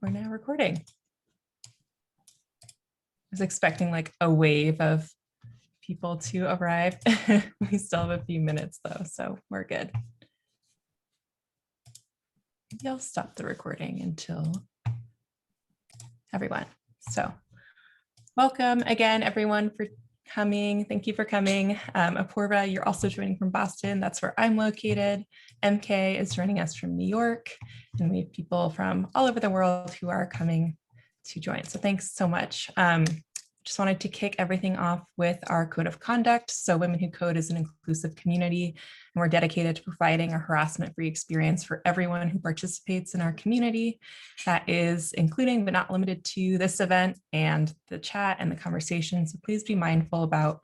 We're now recording. I was expecting like a wave of people to arrive. We still have a few minutes though, so we're good. Maybe I'll stop the recording until everyone. So welcome again, everyone, for coming. Thank you for coming. Apurva, you're also joining from Boston. That's where I'm located. MK is joining us from New York, and we have people from all over the world who are coming to join. So thanks so much. Just wanted to kick everything off with our code of conduct. So Women Who Code is an inclusive community, and we're dedicated to providing a harassment-free experience for everyone who participates in our community. That is including but not limited to this event and the chat and the conversation. So please be mindful about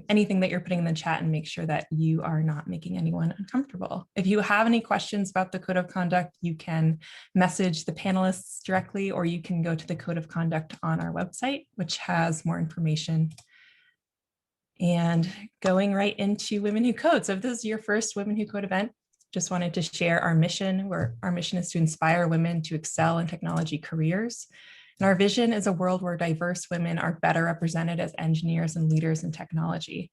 anything that you're putting in the chat and make sure that you are not making anyone uncomfortable. If you have any questions about the code of conduct, you can message the panelists directly, or you can go to the code of conduct on our website, which has more information. And going right into Women Who Code. So if this is your first Women Who Code event, just wanted to share our mission, where our mission is to inspire women to excel in technology careers. And our vision is a world where diverse women are better represented as engineers and leaders in technology.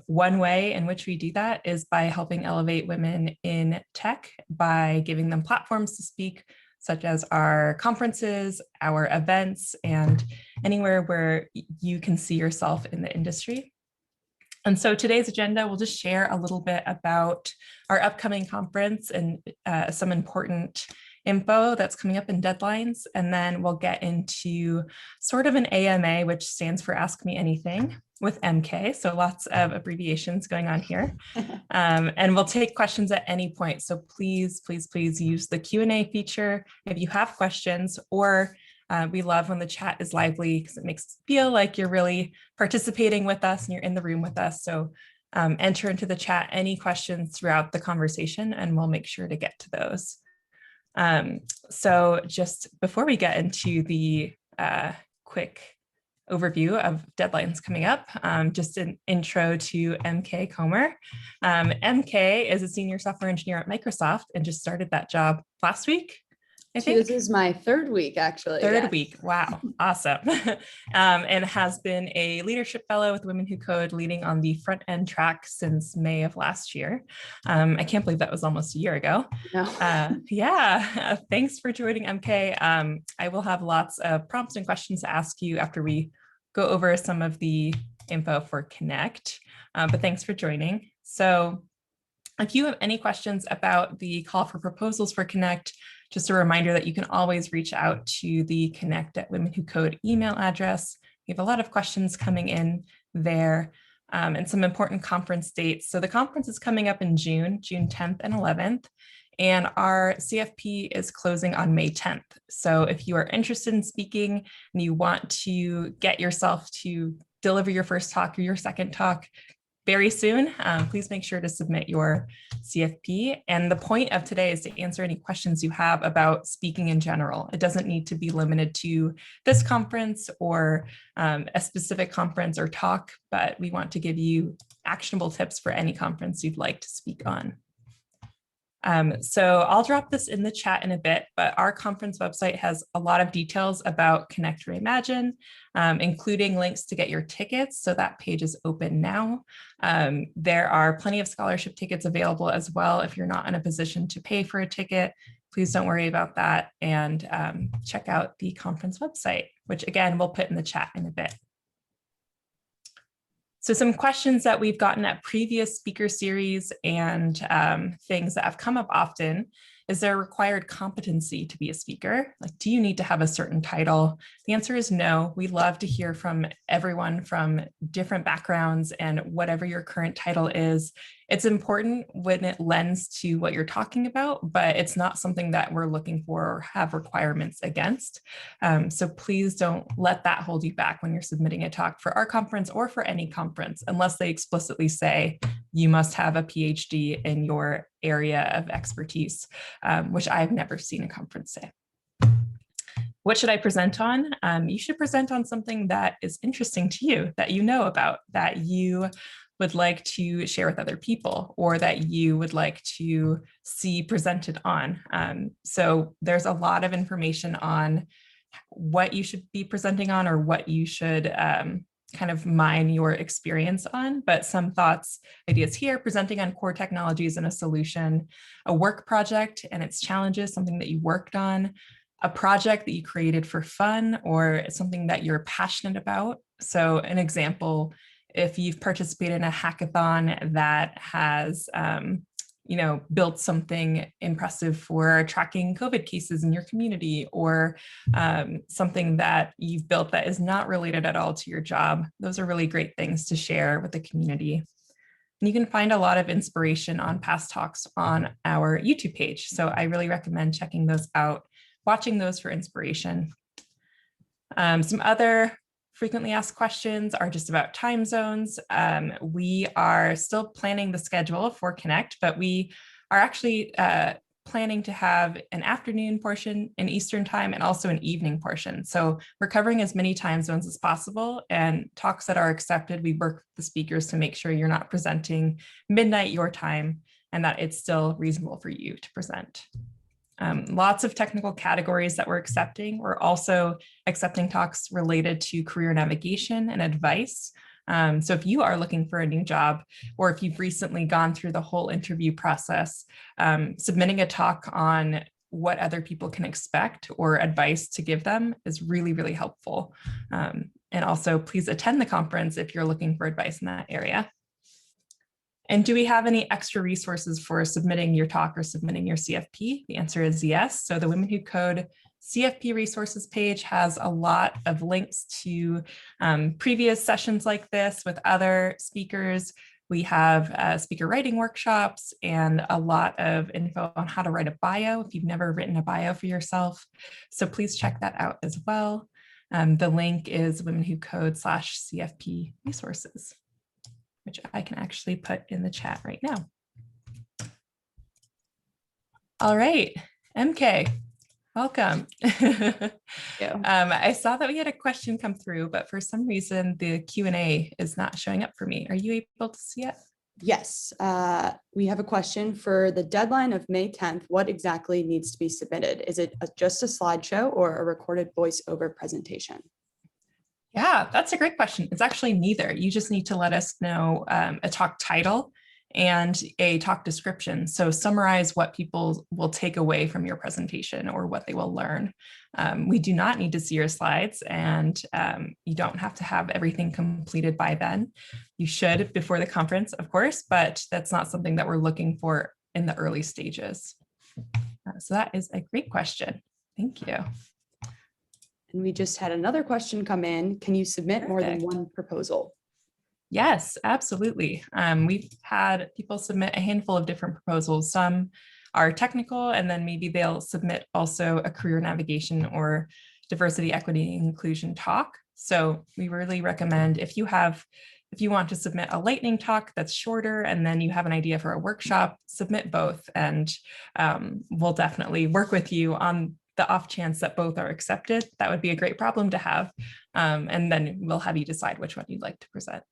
One way in which we do that is by helping elevate women in tech by giving them platforms to speak, such as our conferences, our events, and anywhere where you can see yourself in the industry. And so today's agenda, we'll just share a little bit about our upcoming conference and some important info that's coming up in deadlines. And then we'll get into sort of an AMA, which stands for Ask Me Anything with MK. So lots of abbreviations going on here. And we'll take questions at any point. So please, please, please use the Q&A feature if you have questions, or we love when the chat is lively because it makes us feel like you're really participating with us and you're in the room with us. So enter into the chat any questions throughout the conversation, and we'll make sure to get to those. So just before we get into the quick overview of deadlines coming up, just an intro to MK Comer. MK is a senior software engineer at Microsoft and just started that job last week. I think this is my third week, actually. Third week. Wow. Awesome. And has been a leadership fellow with Women Who Code, leading on the front end track since May of last year. I can't believe that was almost a year ago. No. Yeah. Thanks for joining, MK. I will have lots of prompts and questions to ask you after we go over some of the info for Connect. But thanks for joining. So if you have any questions about the call for proposals for Connect, just a reminder that you can always reach out to the Connect at Women Who Code email address. We have a lot of questions coming in there, and some important conference dates. So the conference is coming up in June 10th and 11th, and our CFP is closing on May 10th. So if you are interested in speaking and you want to get yourself to deliver your first talk or your second talk very soon, please make sure to submit your CFP. And the point of today is to answer any questions you have about speaking in general. It doesn't need to be limited to this conference or a specific conference or talk, but we want to give you actionable tips for any conference you'd like to speak on. So I'll drop this in the chat in a bit, but our conference website has a lot of details about Connect Reimagined, including links to get your tickets. So that page is open now. There are plenty of scholarship tickets available as well. If you're not in a position to pay for a ticket, please don't worry about that, and check out the conference website, which again, we'll put in the chat in a bit. So some questions that we've gotten at previous speaker series and things that have come up often: is there a required competency to be a speaker? Like, do you need to have a certain title? The answer is no. We love to hear from everyone from different backgrounds, and whatever your current title is, it's important when it lends to what you're talking about, but it's not something that we're looking for or have requirements against. So please don't let that hold you back when you're submitting a talk for our conference or for any conference, unless they explicitly say you must have a PhD in your area of expertise, which I've never seen a conference say. What should I present on? You should present on something that is interesting to you, that you know about, that you would like to share with other people or that you would like to see presented on. So there's a lot of information on what you should be presenting on or what you should kind of mine your experience on, but some thoughts, ideas here: presenting on core technologies and a solution, a work project and its challenges, something that you worked on, a project that you created for fun or something that you're passionate about. So an example, if you've participated in a hackathon that has built something impressive for tracking COVID cases in your community, or something that you've built that is not related at all to your job. Those are really great things to share with the community. And you can find a lot of inspiration on past talks on our YouTube page. So I really recommend checking those out, watching those for inspiration. Some other frequently asked questions are just about time zones. We are still planning the schedule for Connect, but we are actually planning to have an afternoon portion in Eastern time and also an evening portion. So we're covering as many time zones as possible, and talks that are accepted, we work with the speakers to make sure you're not presenting midnight your time and that it's still reasonable for you to present. Lots of technical categories that we're accepting. We're also accepting talks related to career navigation and advice. So if you are looking for a new job, or if you've recently gone through the whole interview process, submitting a talk on what other people can expect or advice to give them is really, really helpful. And also please attend the conference if you're looking for advice in that area. And do we have any extra resources for submitting your talk or submitting your CFP? The answer is yes. So the Women Who Code CFP resources page has a lot of links to previous sessions like this with other speakers. We have speaker writing workshops and a lot of info on how to write a bio if you've never written a bio for yourself. So please check that out as well. The link is womenwhocode.com/CFP resources, which I can actually put in the chat right now. All right, MK, welcome. I saw that we had a question come through, but for some reason the Q&A is not showing up for me. Are you able to see it? Yes, we have a question for the deadline of May 10th. What exactly needs to be submitted? Is it just a slideshow or a recorded voiceover presentation? Yeah, that's a great question. It's actually neither. You just need to let us know a talk title and a talk description. So summarize what people will take away from your presentation or what they will learn. We do not need to see your slides, and you don't have to have everything completed by then. You should before the conference, of course, but that's not something that we're looking for in the early stages. So that is a great question. Thank you. And we just had another question come in. Can you submit more than one proposal? Yes, absolutely. We've had people submit a handful of different proposals. Some are technical, and then maybe they'll submit also a career navigation or diversity, equity, and inclusion talk. So we really recommend if you want to submit a lightning talk that's shorter and then you have an idea for a workshop, submit both, and we'll definitely work with you on the off chance that both are accepted. That would be a great problem to have. And then we'll have you decide which one you'd like to present.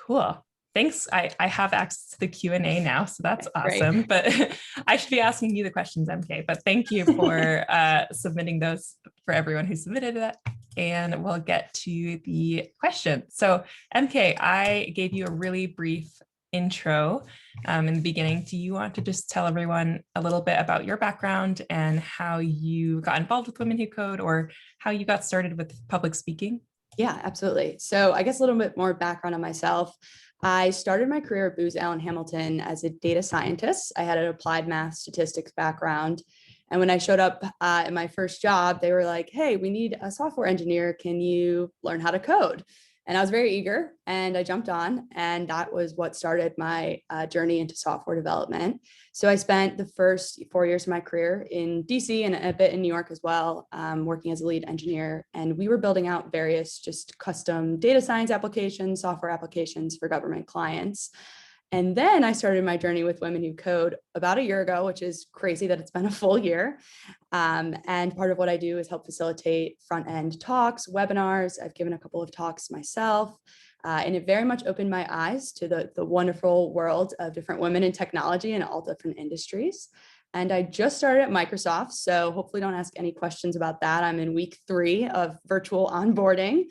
Cool. Thanks. I have access to the Q&A now, so that's awesome. Great. But I should be asking you the questions, MK, but thank you for submitting those for everyone who submitted that. And we'll get to the question. So MK, I gave you a really brief intro in the beginning. Do you want to just tell everyone a little bit about your background and how you got involved with Women Who Code, or how you got started with public speaking? Yeah, absolutely. So I guess a little bit more background on myself. I started my career at Booz Allen Hamilton as a data scientist. I had an applied math statistics background. And when I showed up at my first job, they were like, hey, we need a software engineer. Can you learn how to code? And I was very eager, and I jumped on, and that was what started my journey into software development. So I spent the first 4 years of my career in DC and a bit in New York as well, working as a lead engineer. And we were building out various just custom data science applications, software applications for government clients. And then I started my journey with Women Who Code about a year ago, which is crazy that it's been a full year. And part of what I do is help facilitate front-end talks, webinars. I've given a couple of talks myself. And it very much opened my eyes to the wonderful world of different women in technology and all different industries. And I just started at Microsoft, so hopefully don't ask any questions about that. I'm in week 3 of virtual onboarding,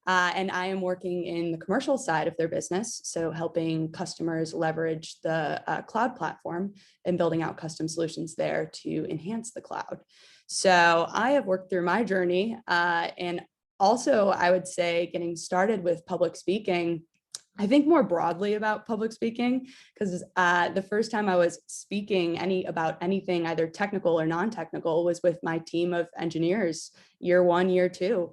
and I am working in the commercial side of their business, so helping customers leverage the cloud platform and building out custom solutions there to enhance the cloud. So I have worked through my journey, and also I would say getting started with public speaking. I think more broadly about public speaking, because the first time I was speaking about anything, either technical or non-technical, was with my team of engineers, year 1, year 2,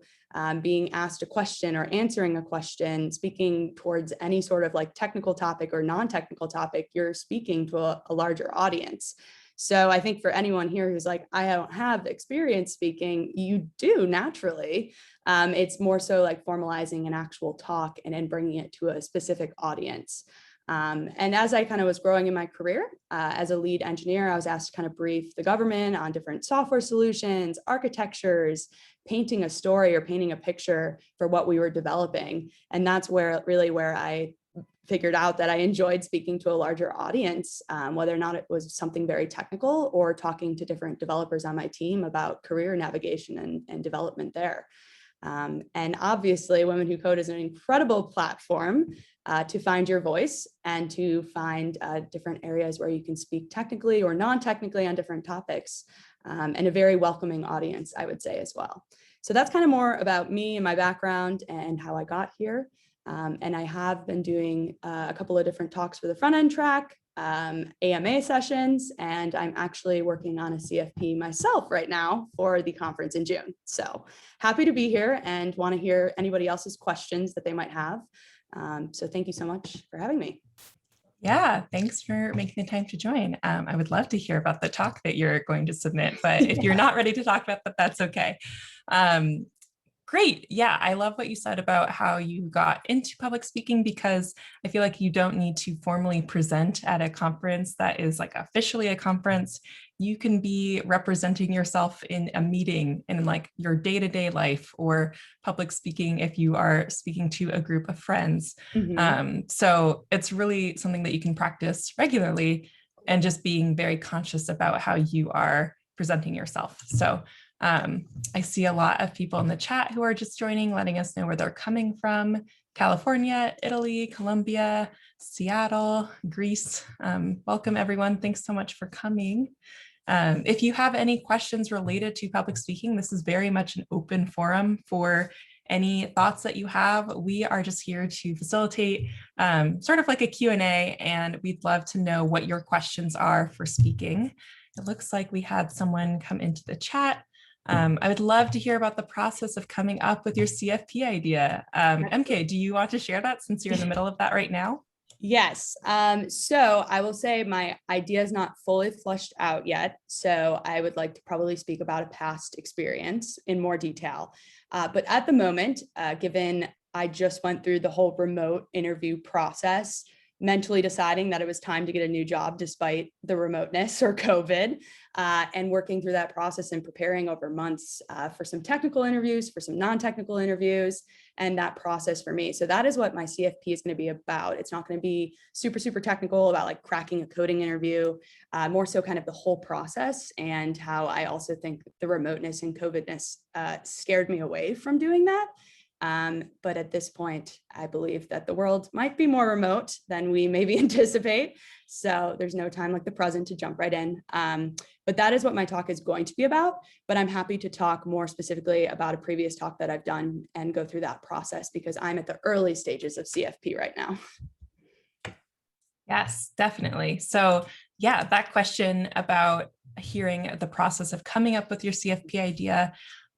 being asked a question or answering a question, speaking towards any sort of like technical topic or non-technical topic, you're speaking to a larger audience. So I think for anyone here who's like, I don't have experience speaking, you do naturally. It's more so like formalizing an actual talk and then bringing it to a specific audience. And as I kind of was growing in my career as a lead engineer, I was asked to kind of brief the government on different software solutions, architectures, painting a story or painting a picture for what we were developing. And that's where I figured out that I enjoyed speaking to a larger audience, whether or not it was something very technical or talking to different developers on my team about career navigation and development there. And obviously, Women Who Code is an incredible platform to find your voice and to find different areas where you can speak technically or non-technically on different topics, and a very welcoming audience, I would say, as well. So that's kind of more about me and my background and how I got here. And I have been doing a couple of different talks for the front end track, AMA sessions, and I'm actually working on a CFP myself right now for the conference in June. So happy to be here and want to hear anybody else's questions that they might have. So thank you so much for having me. Yeah, thanks for making the time to join. I would love to hear about the talk that you're going to submit, but if you're not ready to talk about that, that's okay. Great. Yeah, I love what you said about how you got into public speaking, because I feel like you don't need to formally present at a conference that is like officially a conference. You can be representing yourself in a meeting in like your day-to-day life, or public speaking if you are speaking to a group of friends. So it's really something that you can practice regularly, and just being very conscious about how you are presenting yourself. So I see a lot of people in the chat who are just joining, letting us know where they're coming from: California, Italy, Colombia, Seattle, Greece. Welcome, everyone. Thanks so much for coming. If you have any questions related to public speaking, this is very much an open forum for any thoughts that you have. We are just here to facilitate sort of like a Q&A, and we'd love to know what your questions are for speaking. It looks like we had someone come into the chat. I would love to hear about the process of coming up with your CFP idea. MK, do you want to share that, since you're in the middle of that right now? Yes. So I will say my idea is not fully fleshed out yet. So I would like to probably speak about a past experience in more detail. But at the moment, given I just went through the whole remote interview process, mentally deciding that it was time to get a new job despite the remoteness or COVID, and working through that process and preparing over months for some technical interviews, for some non-technical interviews, and that process for me. So that is what my CFP is going to be about. It's not going to be super, super technical about like cracking a coding interview, more so kind of the whole process, and how I also think the remoteness and COVIDness scared me away from doing that. But at this point, I believe that the world might be more remote than we maybe anticipate. So there's no time like the present to jump right in. But that is what my talk is going to be about. But I'm happy to talk more specifically about a previous talk that I've done and go through that process, because I'm at the early stages of CFP right now. Yes, definitely. So yeah, that question about hearing the process of coming up with your CFP idea,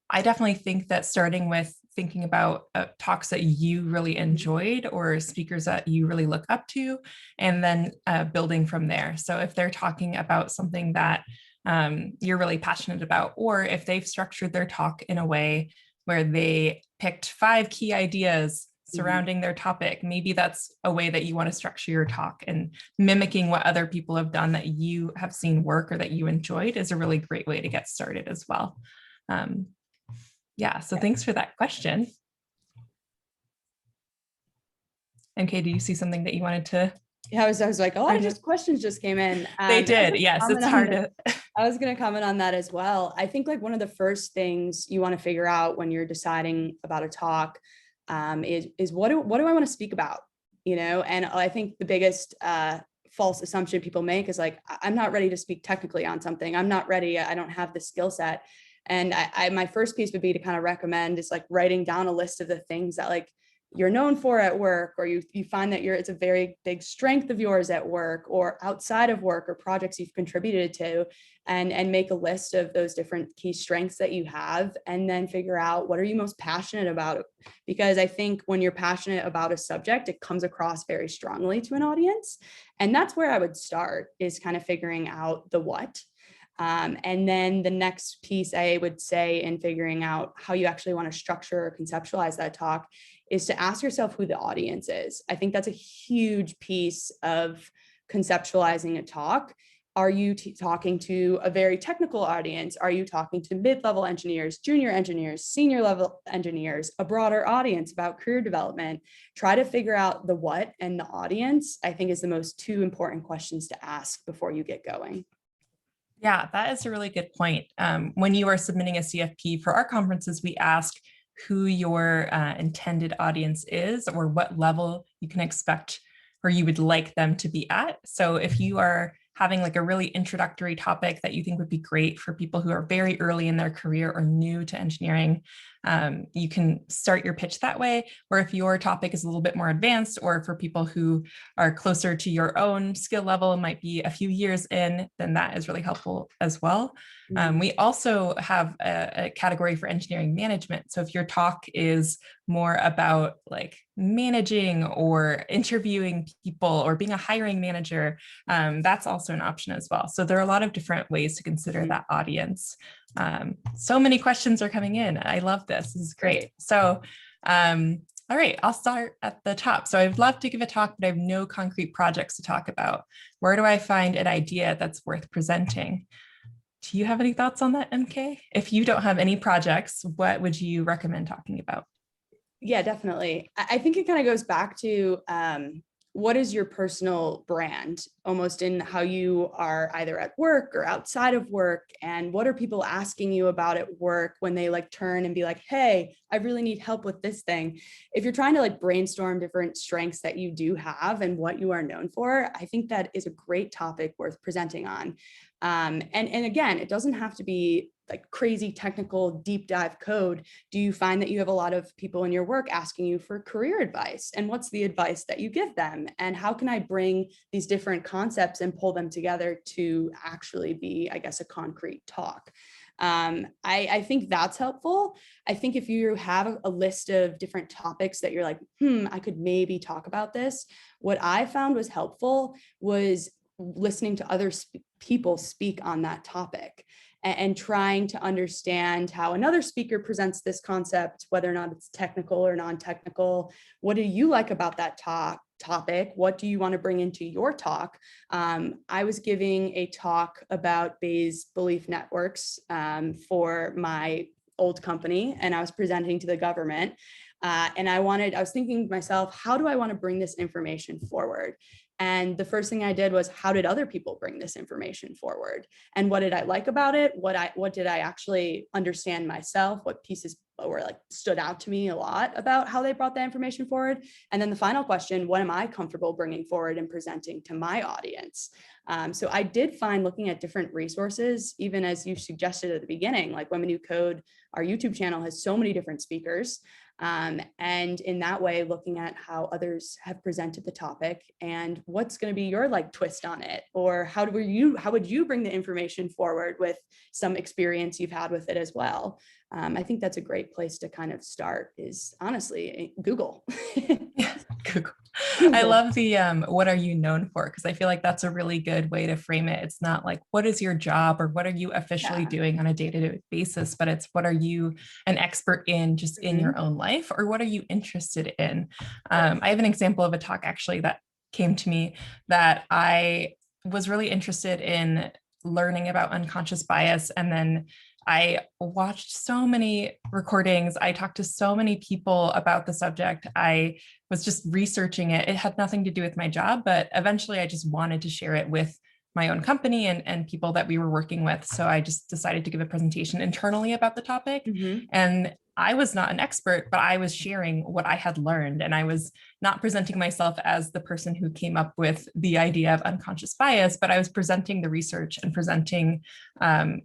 I definitely think that starting with thinking about talks that you really enjoyed or speakers that you really look up to, and then building from there. So if they're talking about something that you're really passionate about, or if they've structured their talk in a way where they picked 5 key ideas surrounding their topic, maybe that's a way that you want to structure your talk, and mimicking what other people have done that you have seen work or that you enjoyed is a really great way to get started as well. Yeah, so thanks for that question. MK, do you see something that you wanted to? Yeah, I was like, a lot of Bring up? just questions just came in. They I was did. gonna Yes, comment it's on hard the- to. I was going to comment on that as well. I think like one of the first things you want to figure out when you're deciding about a talk is what do I want to speak about? You know, and I think the biggest false assumption people make is like, I'm not ready to speak technically on something. I'm not ready. I don't have the skill set. And my first piece would be to kind of recommend is like writing down a list of the things that like you're known for at work, or you find that it's a very big strength of yours at work or outside of work, or projects you've contributed to, and make a list of those different key strengths that you have, and then figure out what are you most passionate about. Because I think when you're passionate about a subject, it comes across very strongly to an audience. And that's where I would start, is kind of figuring out the what. And then the next piece I would say in figuring out how you actually want to structure or conceptualize that talk is to ask yourself who the audience is. I think that's a huge piece of conceptualizing a talk. Are you talking to a very technical audience? Are you talking to mid-level engineers, junior engineers, senior level engineers, a broader audience about career development? Try to figure out the what and the audience, I think, is the most two important questions to ask before you get going. Yeah, that is a really good point. When you are submitting a CFP for our conferences, we ask who your intended audience is, or what level you can expect or you would like them to be at. So if you are having like a really introductory topic that you think would be great for people who are very early in their career or new to engineering, you can start your pitch that way. Or if your topic is a little bit more advanced, or for people who are closer to your own skill level, it might be a few years in, then that is really helpful as well. We also have a category for engineering management. So if your talk is more about like managing or interviewing people or being a hiring manager, that's also an option as well. So there are a lot of different ways to consider that audience. So many questions are coming in. I love this. This is great. So all right, I'll start at the top. So I'd love to give a talk, but I have no concrete projects to talk about. Where do I find an idea that's worth presenting? Do you have any thoughts on that, MK? If you don't have any projects, what would you recommend talking about? Yeah, definitely. I think it kind of goes back to what is your personal brand, almost in how you are either at work or outside of work, and what are people asking you about at work when they like turn and be like, hey, I really need help with this thing. If you're trying to like brainstorm different strengths that you do have and what you are known for, I think that is a great topic worth presenting on. And again, it doesn't have to be like crazy technical deep dive code. Do you find that you have a lot of people in your work asking you for career advice? And what's the advice that you give them? And how can I bring these different concepts and pull them together to actually be, I guess, a concrete talk? I think that's helpful. I think if you have a list of different topics that you're like, I could maybe talk about this, what I found was helpful was listening to other people speak on that topic, and trying to understand how another speaker presents this concept, whether or not it's technical or non-technical. What do you like about that topic? What do you want to bring into your talk? I was giving a talk about Bayes belief networks for my old company, and I was presenting to the government. And I was thinking to myself, how do I want to bring this information forward? And the first thing I did was, how did other people bring this information forward? And what did I like about it? What did I actually understand myself? What pieces were like stood out to me a lot about how they brought that information forward? And then the final question, what am I comfortable bringing forward and presenting to my audience? So I did find, looking at different resources, even as you suggested at the beginning, like WWCode, our YouTube channel has so many different speakers. And in that way, looking at how others have presented the topic and what's going to be your like twist on it, or how would you bring the information forward with some experience you've had with it as well. I think that's a great place to kind of start, is honestly Google. Google. I love the what are you known for? Because I feel like that's a really good way to frame it. It's not like, what is your job or what are you officially doing on a day-to-day basis, but it's, what are you an expert in just in your own life, or what are you interested in? I have an example of a talk actually that came to me that I was really interested in, learning about unconscious bias. And then I watched so many recordings. I talked to so many people about the subject. I was just researching it. It had nothing to do with my job, but eventually I just wanted to share it with my own company and people that we were working with. So I just decided to give a presentation internally about the topic. And I was not an expert, but I was sharing what I had learned. And I was not presenting myself as the person who came up with the idea of unconscious bias, but I was presenting the research and presenting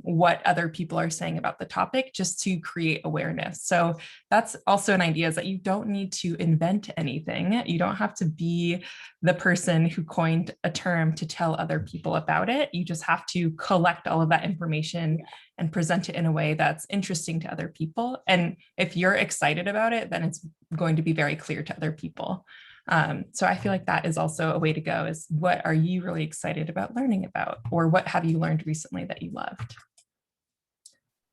what other people are saying about the topic just to create awareness. So that's also an idea, is that you don't need to invent anything. You don't have to be the person who coined a term to tell other people about it. You just have to collect all of that information and present it in a way that's interesting to other people. And if you're excited about it, then it's going to be very clear to other people. So I feel like that is also a way to go, is what are you really excited about learning about, or what have you learned recently that you loved?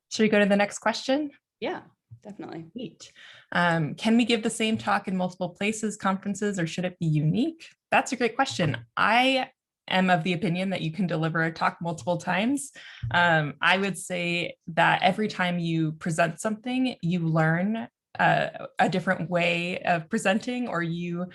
Should we go to the next question? Yeah, definitely. Neat. Can we give the same talk in multiple places, conferences, or should it be unique? That's a great question. I am of the opinion that you can deliver a talk multiple times. I would say that every time you present something, you learn a different way of presenting, or you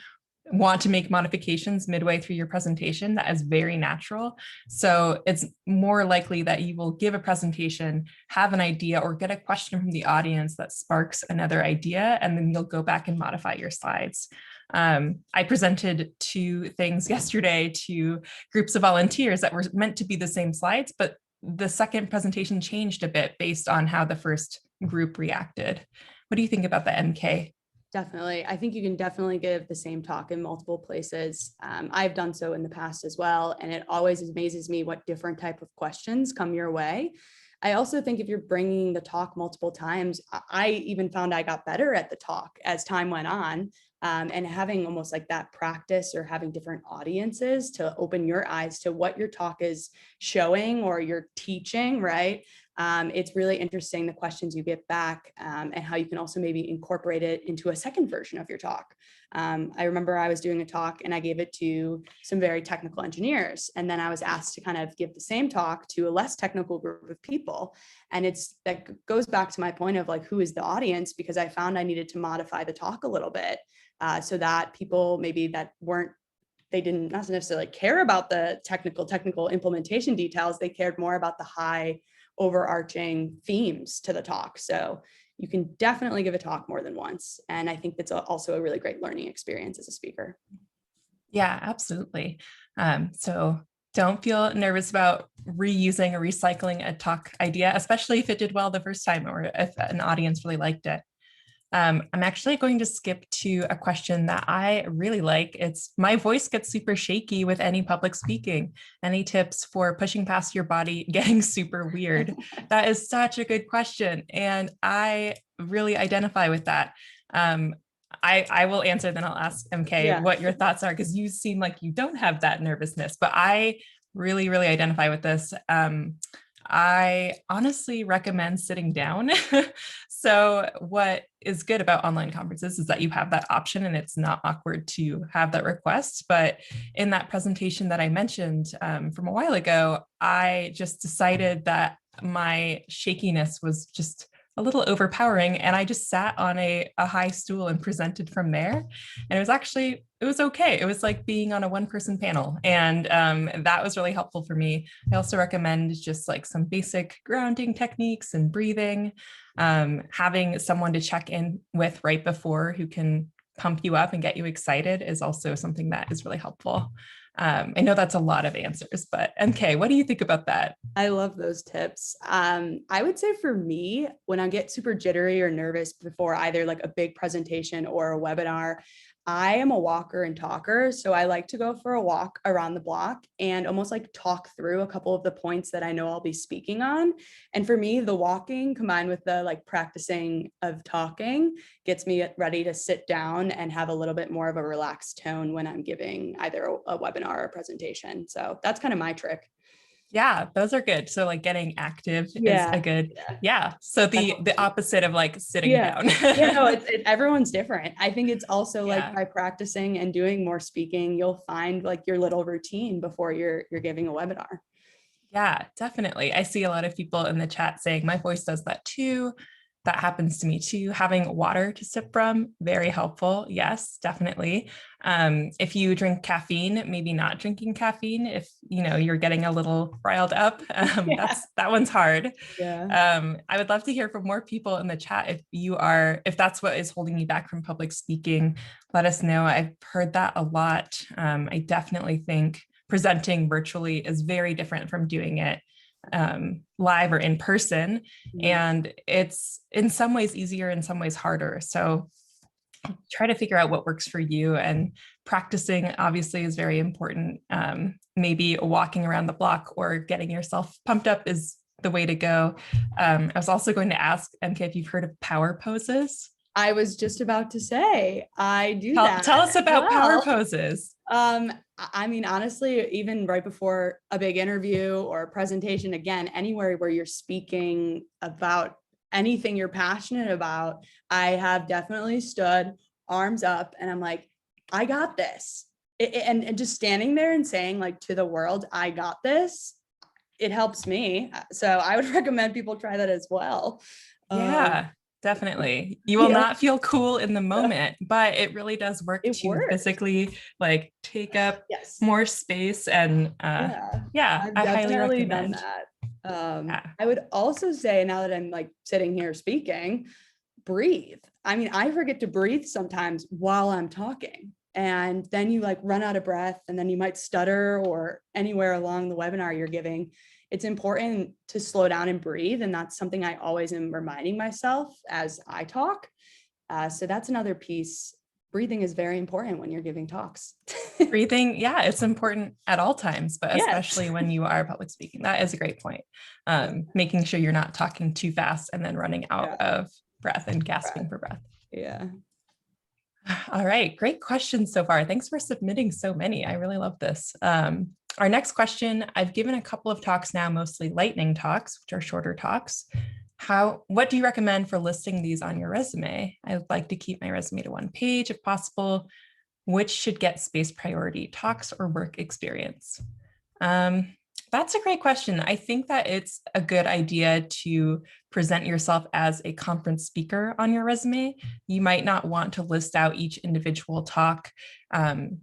want to make modifications midway through your presentation. That is very natural. So it's more likely that you will give a presentation, have an idea, or get a question from the audience that sparks another idea, and then you'll go back and modify your slides. I presented 2 things yesterday to groups of volunteers that were meant to be the same slides, but the second presentation changed a bit based on how the first group reacted. What do you think about the MK? Definitely. I think you can definitely give the same talk in multiple places. I've done so in the past as well. And it always amazes me what different type of questions come your way. I also think if you're bringing the talk multiple times, I even found I got better at the talk as time went on. And having almost like that practice, or having different audiences to open your eyes to what your talk is showing or you're teaching, right? It's really interesting, the questions you get back, and how you can also maybe incorporate it into a second version of your talk. I remember I was doing a talk and I gave it to some very technical engineers. And then I was asked to kind of give the same talk to a less technical group of people. And that goes back to my point of like, who is the audience? Because I found I needed to modify the talk a little bit, so that people maybe that they didn't necessarily care about the technical implementation details. They cared more about the high overarching themes to the talk. So you can definitely give a talk more than once. And I think that's also a really great learning experience as a speaker. Yeah, absolutely. So don't feel nervous about reusing or recycling a talk idea, especially if it did well the first time, or if an audience really liked it. I'm actually going to skip to a question that I really like. It's, my voice gets super shaky with any public speaking. Any tips for pushing past your body getting super weird? That is such a good question. And I really identify with that. I will answer, then I'll ask MK what your thoughts are, because you seem like you don't have that nervousness, but I really, really identify with this. I honestly recommend sitting down. So what is good about online conferences is that you have that option, and it's not awkward to have that request. But in that presentation that I mentioned from a while ago, I just decided that my shakiness was just a little overpowering, and I just sat on a high stool and presented from there. And it was okay. It was like being on a 1-person panel, and that was really helpful for me. I also recommend just like some basic grounding techniques and breathing. Having someone to check in with right before, who can pump you up and get you excited, is also something that is really helpful. I know that's a lot of answers, but MK, what do you think about that? I love those tips. I would say for me, when I get super jittery or nervous before either like a big presentation or a webinar, I am a walker and talker. So I like to go for a walk around the block and almost like talk through a couple of the points that I know I'll be speaking on. And for me, the walking combined with the like practicing of talking gets me ready to sit down and have a little bit more of a relaxed tone when I'm giving either a webinar or a presentation. So that's kind of my trick. Yeah, those are good. So like getting active is a good, So the opposite of like sitting down. No, everyone's different. I think it's also like by practicing and doing more speaking, you'll find like your little routine before you're giving a webinar. Yeah, definitely. I see a lot of people in the chat saying my voice does that too. That happens to me too. Having water to sip from, very helpful. Yes, definitely. If you drink caffeine, maybe not drinking caffeine if you're getting a little riled up. Yeah. That one's hard. Yeah. I would love to hear from more people in the chat if that's what is holding you back from public speaking. Let us know. I've heard that a lot. I definitely think presenting virtually is very different from doing it live or in person. And it's in some ways easier, in some ways harder. So try to figure out what works for you, and practicing obviously is very important. Maybe walking around the block or getting yourself pumped up is the way to go. I was also going to ask MK if you've heard of power poses. I was just about to say, I do Tell, that. tell us about power Well, poses. I mean, honestly, even right before a big interview or a presentation, again, anywhere where you're speaking about anything you're passionate about, I have definitely stood arms up and I'm like, I got this. And just standing there and saying like to the world, I got this, it helps me. So I would recommend people try that as well. Yeah, definitely. You will Yeah, not feel cool in the moment, but it really does work it to works. physically like take up Yes. more space. And Yeah, yeah, I've I highly definitely done recommend. that. Yeah. I would also say now that I'm like sitting here speaking, breathe. I mean, I forget to breathe sometimes while I'm talking. And then you like run out of breath and then you might stutter or anywhere along the webinar you're giving. It's important to slow down and breathe. And that's something I always am reminding myself as I talk. So that's another piece. Breathing is very important when you're giving talks. Breathing, yeah, it's important at all times, but Yes. especially when you are public speaking. That is a great point. Making sure you're not talking too fast and then running out Yeah. of breath and gasping for breath. Yeah. All right, great questions so far. Thanks for submitting so many. I really love this. Our next question, I've given a couple of talks now, mostly lightning talks, which are shorter talks. What do you recommend for listing these on your resume? I would like to keep my resume to one page if possible. Which should get space priority, talks or work experience? That's a great question. I think that it's a good idea to present yourself as a conference speaker on your resume. You might not want to list out each individual talk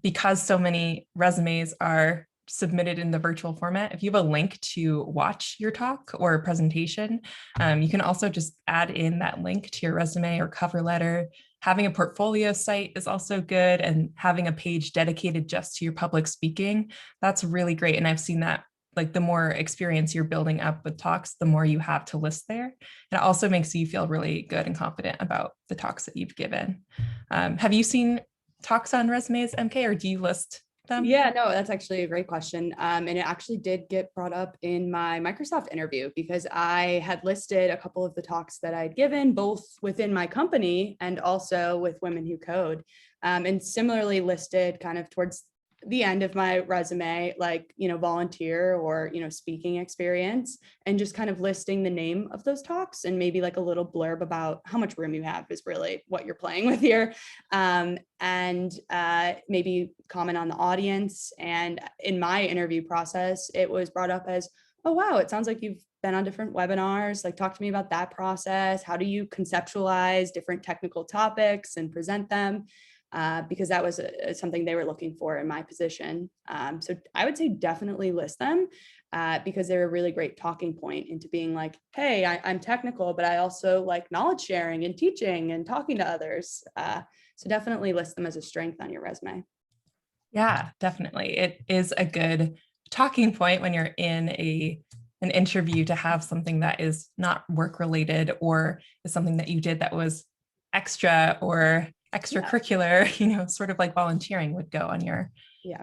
because so many resumes are submitted in the virtual format. If you have a link to watch your talk or presentation, you can also just add in that link to your resume or cover letter. Having a portfolio site is also good, and having a page dedicated just to your public speaking, that's really great. And I've seen that like the more experience you're building up with talks, the more you have to list there. And it also makes you feel really good and confident about the talks that you've given. Have you seen talks on resumes, MK, or do you list them? Yeah, no, that's actually a great question. And it actually did get brought up in my Microsoft interview because I had listed a couple of the talks that I'd given, both within my company and also with Women Who Code. And similarly listed kind of towards the end of my resume, like, volunteer or, speaking experience, and just kind of listing the name of those talks and maybe like a little blurb about how much room you have is really what you're playing with here. And maybe comment on the audience. And in my interview process, it was brought up as, oh, wow, it sounds like you've been on different webinars. Like, talk to me about that process. How do you conceptualize different technical topics and present them? Because that was something they were looking for in my position. So I would say definitely list them because they're a really great talking point into being like, hey, I'm technical, but I also like knowledge sharing and teaching and talking to others. So definitely list them as a strength on your resume. Yeah, definitely. It is a good talking point when you're in an interview to have something that is not work related or is something that you did that was extra or extracurricular, sort of like volunteering would go on your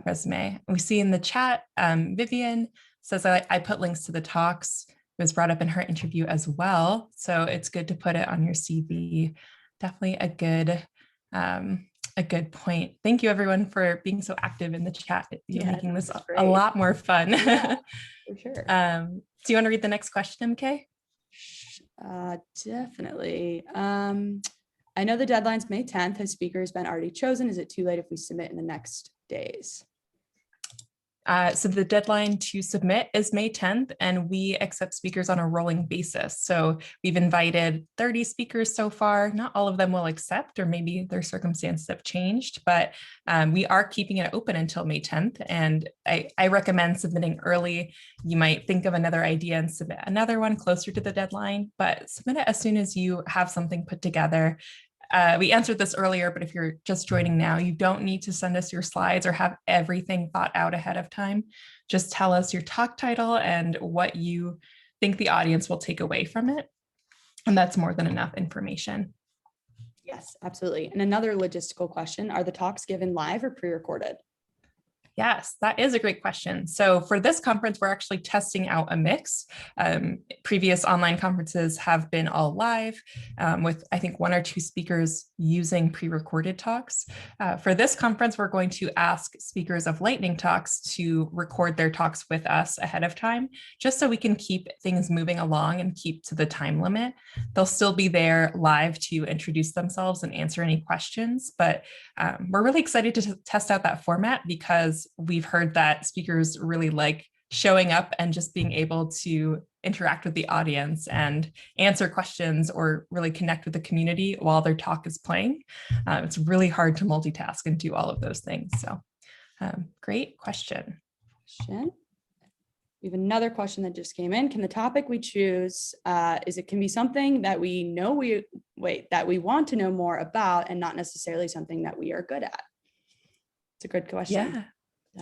resume. We see in the chat, Vivian says, I put links to the talks. It was brought up in her interview as well. So it's good to put it on your CV. Definitely a good point. Thank you everyone for being so active in the chat. You're making this a lot more fun. Yeah, for sure. Do you want to read the next question, MK? Definitely. I know the deadline's May 10th. Has speakers been already chosen? Is it too late if we submit in the next days? So the deadline to submit is May 10th, and we accept speakers on a rolling basis. So we've invited 30 speakers so far. Not all of them will accept, or maybe their circumstances have changed, but we are keeping it open until May 10th. And I recommend submitting early. You might think of another idea and submit another one closer to the deadline, but submit it as soon as you have something put together. We answered this earlier, but if you're just joining now, you don't need to send us your slides or have everything thought out ahead of time. Just tell us your talk title and what you think the audience will take away from it. And that's more than enough information. Yes, absolutely. And another logistical question, are the talks given live or pre-recorded? Yes, that is a great question. So for this conference, we're actually testing out a mix. Previous online conferences have been all live with, I think, 1 or 2 speakers using pre-recorded talks. For this conference, we're going to ask speakers of lightning talks to record their talks with us ahead of time, just so we can keep things moving along and keep to the time limit. They'll still be there live to introduce themselves and answer any questions, but we're really excited to test out that format because we've heard that speakers really like showing up and just being able to interact with the audience and answer questions or really connect with the community while their talk is playing. It's really hard to multitask and do all of those things. So great question. We have another question that just came in. Can the topic we choose, can be something that we know that we want to know more about and not necessarily something that we are good at? It's a good question. Yeah.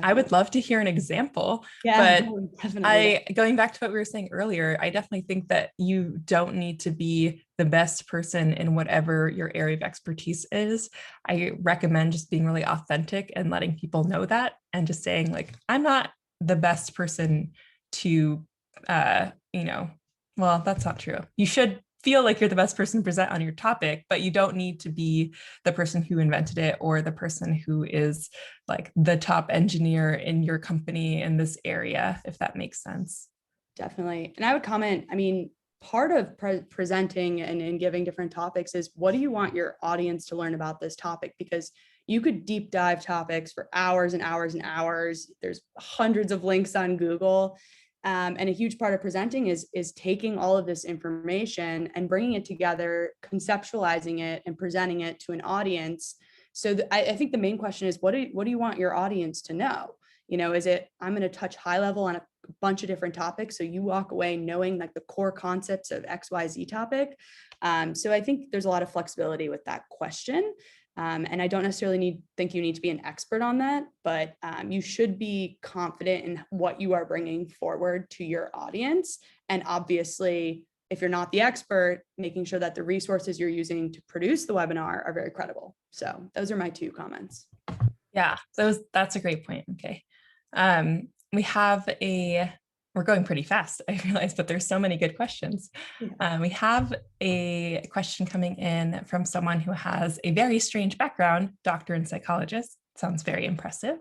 I would love to hear an example, yeah, but definitely. Going back to what we were saying earlier, I definitely think that you don't need to be the best person in whatever your area of expertise is. I recommend just being really authentic and letting people know that, and just saying like, I'm not the best person to, well, that's not true. You should feel like you're the best person to present on your topic, but you don't need to be the person who invented it or the person who is like the top engineer in your company in this area, if that makes sense. Definitely. And I would comment, I mean, part of presenting and giving different topics is, what do you want your audience to learn about this topic? Because you could deep dive topics for hours and hours and hours. There's hundreds of links on Google. And a huge part of presenting is taking all of this information and bringing it together, conceptualizing it and presenting it to an audience. So I think the main question is, what do you want your audience to know? Is it, I'm going to touch high level on a bunch of different topics, so you walk away knowing like the core concepts of XYZ topic. So I think there's a lot of flexibility with that question. And I don't necessarily think you need to be an expert on that, but you should be confident in what you are bringing forward to your audience. And obviously, if you're not the expert, making sure that the resources you're using to produce the webinar are very credible. So those are my 2 comments. Yeah, that's a great point. Okay. We're going pretty fast, I realize, but there's so many good questions. Yeah. We have a question coming in from someone who has a very strange background, doctor and psychologist. Sounds very impressive.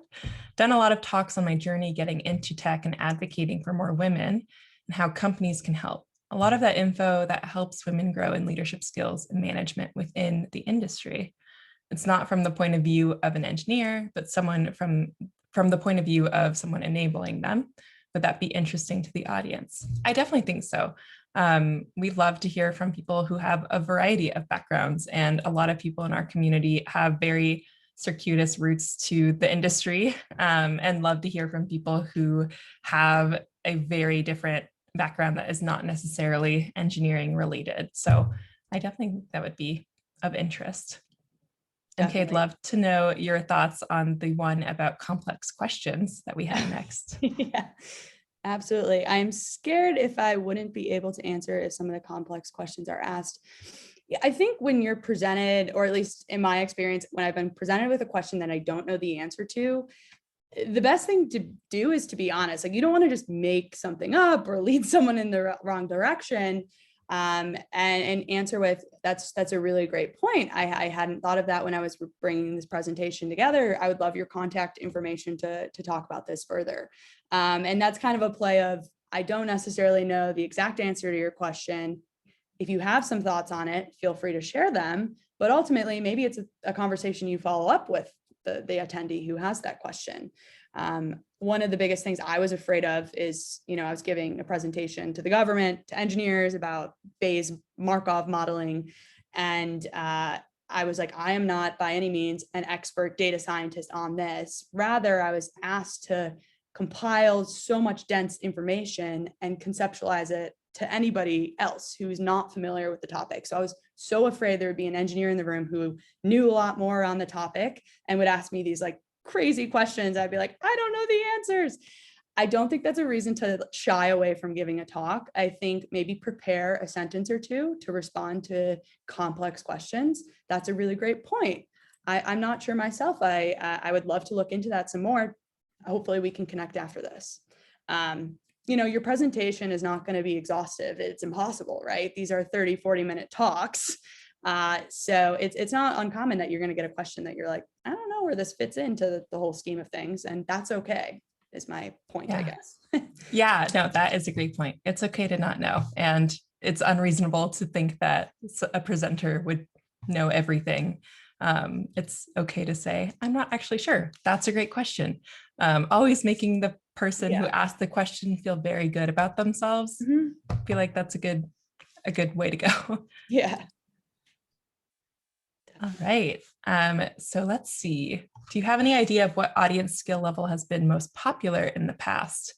Done a lot of talks on my journey getting into tech and advocating for more women and how companies can help. A lot of that info that helps women grow in leadership skills and management within the industry. It's not from the point of view of an engineer, but someone from the point of view of someone enabling them. Would that be interesting to the audience? I definitely think so. We love to hear from people who have a variety of backgrounds, and a lot of people in our community have very circuitous roots to the industry, and love to hear from people who have a very different background that is not necessarily engineering related. So I definitely think that would be of interest. Okay, I'd love to know your thoughts on the one about complex questions that we have next. Yeah, absolutely. I'm scared if I wouldn't be able to answer if some of the complex questions are asked. Yeah, I think when you're presented, or at least in my experience, when I've been presented with a question that I don't know the answer to, the best thing to do is to be honest. Like, you don't want to just make something up or lead someone in the wrong direction. And answer with, that's a really great point. I hadn't thought of that when I was bringing this presentation together. I would love your contact information to talk about this further. And that's kind of a play of, I don't necessarily know the exact answer to your question. If you have some thoughts on it, feel free to share them. But ultimately, maybe it's a conversation you follow up with the attendee who has that question. One of the biggest things I was afraid of is, I was giving a presentation to the government, to engineers about Bayes Markov modeling. And I was like, I am not by any means an expert data scientist on this. Rather, I was asked to compile so much dense information and conceptualize it to anybody else who is not familiar with the topic. So I was so afraid there would be an engineer in the room who knew a lot more on the topic and would ask me these like crazy questions. I'd be like, I don't know the answers. I don't think that's a reason to shy away from giving a talk. I think maybe prepare a sentence or two to respond to complex questions. That's a really great point. I'm not sure myself. I would love to look into that some more. Hopefully we can connect after this. Your presentation is not going to be exhaustive. It's impossible, right? These are 30, 40-minute talks. So it's not uncommon that you're going to get a question that you're like, I don't know where this fits into the whole scheme of things. And that's okay, is my point, I guess. Yeah, no, that is a great point. It's okay to not know. And it's unreasonable to think that a presenter would know everything. It's okay to say, I'm not actually sure. That's a great question. Always making the person who asked the question feel very good about themselves. I feel like that's a good way to go. Yeah. All right. So let's see. Do you have any idea of what audience skill level has been most popular in the past?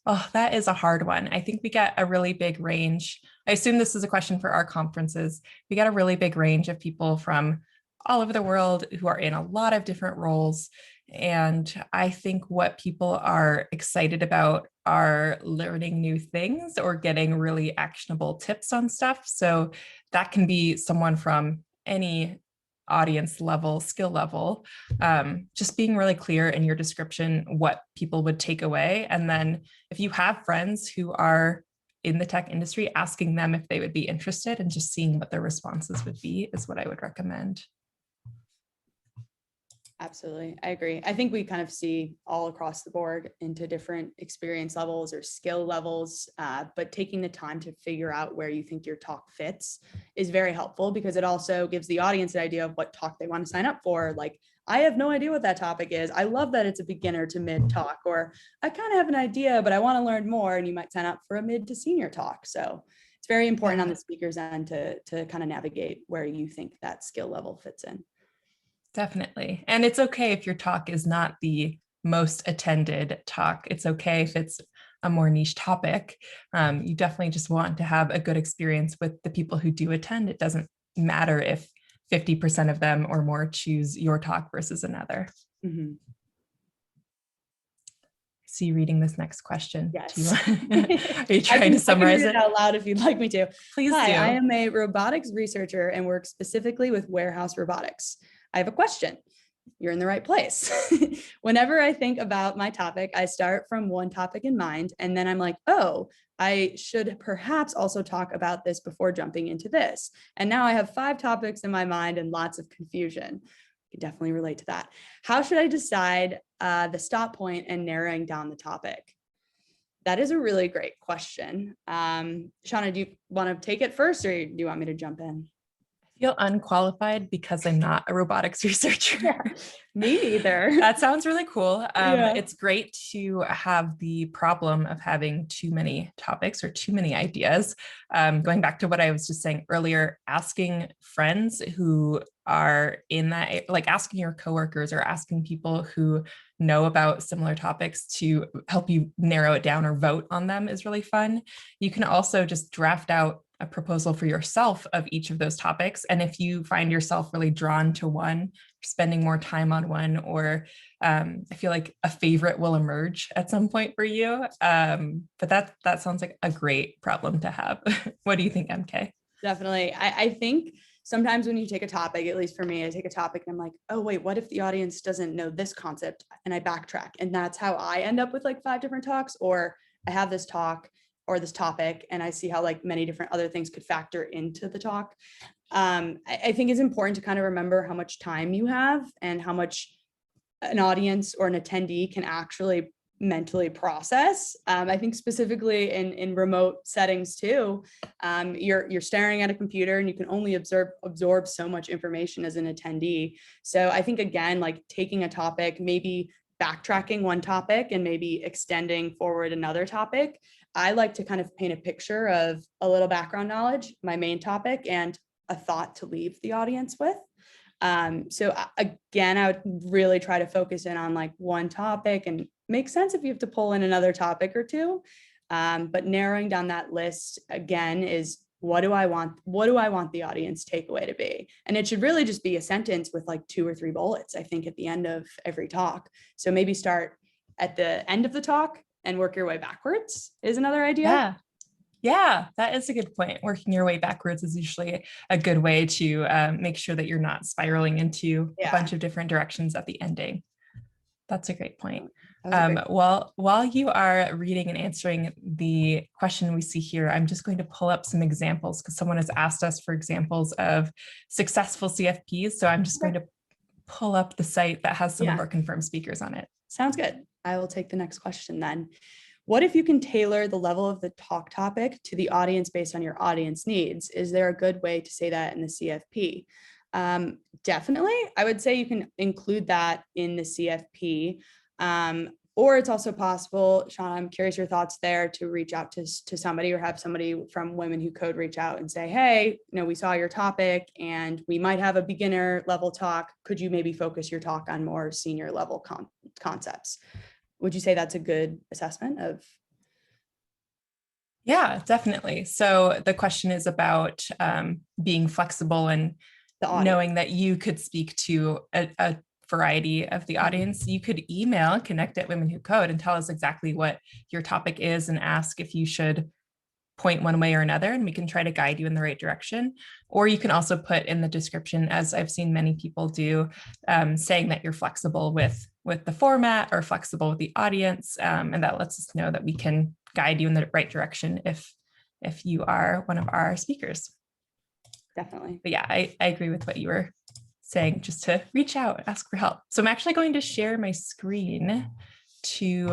Oh, that is a hard one. I think we get a really big range. I assume this is a question for our conferences. We get a really big range of people from all over the world who are in a lot of different roles. And I think what people are excited about are learning new things or getting really actionable tips on stuff. So that can be someone from any audience level, skill level, just being really clear in your description what people would take away. And then if you have friends who are in the tech industry, asking them if they would be interested and just seeing what their responses would be is what I would recommend. Absolutely. I agree. I think we kind of see all across the board into different experience levels or skill levels, but taking the time to figure out where you think your talk fits is very helpful because it also gives the audience an idea of what talk they want to sign up for. Like, I have no idea what that topic is. I love that it's a beginner to mid talk, or I kind of have an idea, but I want to learn more. And you might sign up for a mid to senior talk. So it's very important on the speaker's end to kind of navigate where you think that skill level fits in. Definitely. And it's okay if your talk is not the most attended talk. It's okay if it's a more niche topic. You definitely just want to have a good experience with the people who do attend. It doesn't matter if 50% of them or more choose your talk versus another. Mm-hmm. See you reading this next question. Yes. Are you trying to summarize it out loud if you'd like me to? Please Hi, do. I am a robotics researcher and work specifically with warehouse robotics. I have a question. You're in the right place. Whenever I think about my topic, I start from one topic in mind, and then I'm like, oh, I should perhaps also talk about this before jumping into this. And now I have 5 topics in my mind and lots of confusion. I can definitely relate to that. How should I decide the stop point and narrowing down the topic? That is a really great question. Shanna, do you want to take it first, or do you want me to jump in? Feel unqualified because I'm not a robotics researcher. Yeah, me neither. That sounds really cool. It's great to have the problem of having too many topics or too many ideas. Going back to what I was just saying earlier, asking friends who are in that, like asking your coworkers or asking people who know about similar topics to help you narrow it down or vote on them is really fun. You can also just draft out a proposal for yourself of each of those topics. And if you find yourself really drawn to one, spending more time on one, or I feel like a favorite will emerge at some point for you. But that sounds like a great problem to have. What do you think, MK? Definitely. I think sometimes when you take a topic, at least for me, I take a topic and I'm like, oh, wait, what if the audience doesn't know this concept? And I backtrack. And that's how I end up with like 5 different talks, or I have this talk or this topic, and I see how like many different other things could factor into the talk. I think it's important to kind of remember how much time you have and how much an audience or an attendee can actually mentally process. I think specifically in remote settings too, you're staring at a computer and you can only absorb so much information as an attendee. So I think, again, like taking a topic, maybe backtracking one topic and maybe extending forward another topic. I like to kind of paint a picture of a little background knowledge, my main topic, and a thought to leave the audience with. So again, I would really try to focus in on like one topic, and make sense if you have to pull in another topic or two. But narrowing down that list again is, what do I want the audience takeaway to be? And it should really just be a sentence with like 2 or 3 bullets, I think, at the end of every talk. So maybe start at the end of the talk and work your way backwards is another idea. Yeah, that is a good point. Working your way backwards is usually a good way to make sure that you're not spiraling into a bunch of different directions at the ending. That's a great point. Well, while you are reading and answering the question we see here, I'm just going to pull up some examples because someone has asked us for examples of successful CFPs. So I'm just going to pull up the site that has some of our confirmed speakers on it. Sounds good. I will take the next question then. What if you can tailor the level of the talk topic to the audience based on your audience needs? Is there a good way to say that in the CFP? Definitely. I would say you can include that in the CFP. Or it's also possible, Shanna, I'm curious your thoughts there, to reach out to somebody, or have somebody from Women Who Code reach out and say, hey, we saw your topic and we might have a beginner level talk. Could you maybe focus your talk on more senior level concepts? Would you say that's a good assessment of? Yeah, definitely. So the question is about being flexible and knowing that you could speak to a variety of the audience. You could email connect@Women Who Code and tell us exactly what your topic is and ask if you should point one way or another, and we can try to guide you in the right direction. Or you can also put in the description, as I've seen many people do, saying that you're flexible with the format or flexible with the audience, and that lets us know that we can guide you in the right direction if you are one of our speakers. Definitely. But yeah, I agree with what you were saying, just to reach out, ask for help. So I'm actually going to share my screen to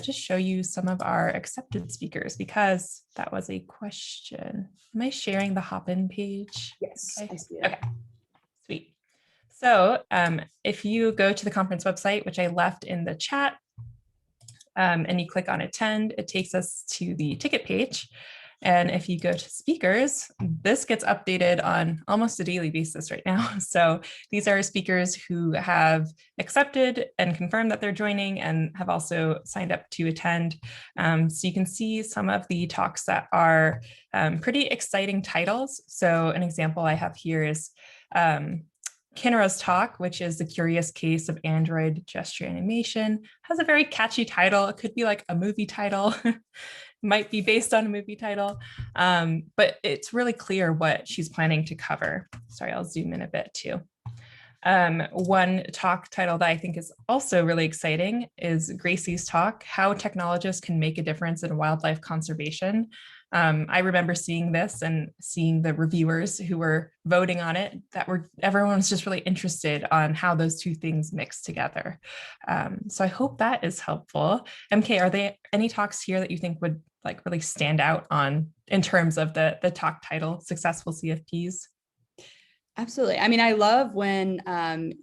just show you some of our accepted speakers, because that was a question. Am I sharing the hop-in page? Yes, okay. I see it. Okay, sweet. So if you go to the conference website, which I left in the chat, and you click on attend, it takes us to the ticket page. And if you go to speakers, this gets updated on almost a daily basis right now. So these are speakers who have accepted and confirmed that they're joining and have also signed up to attend. So you can see some of the talks that are pretty exciting titles. So an example I have here is Kinra's talk, which is the curious case of Android gesture animation, has a very catchy title. It could be like a movie title. Might be based on a movie title, but it's really clear what she's planning to cover. Sorry, I'll zoom in a bit too. One talk title that I think is also really exciting is Gracie's talk, How Technologists Can Make a Difference in Wildlife Conservation. I remember seeing this and seeing the reviewers who were voting on it, everyone was just really interested on how those two things mix together. So I hope that is helpful. MK, are there any talks here that you think would like really stand out in terms of the talk title, Successful CFPs? Absolutely. I mean, I love when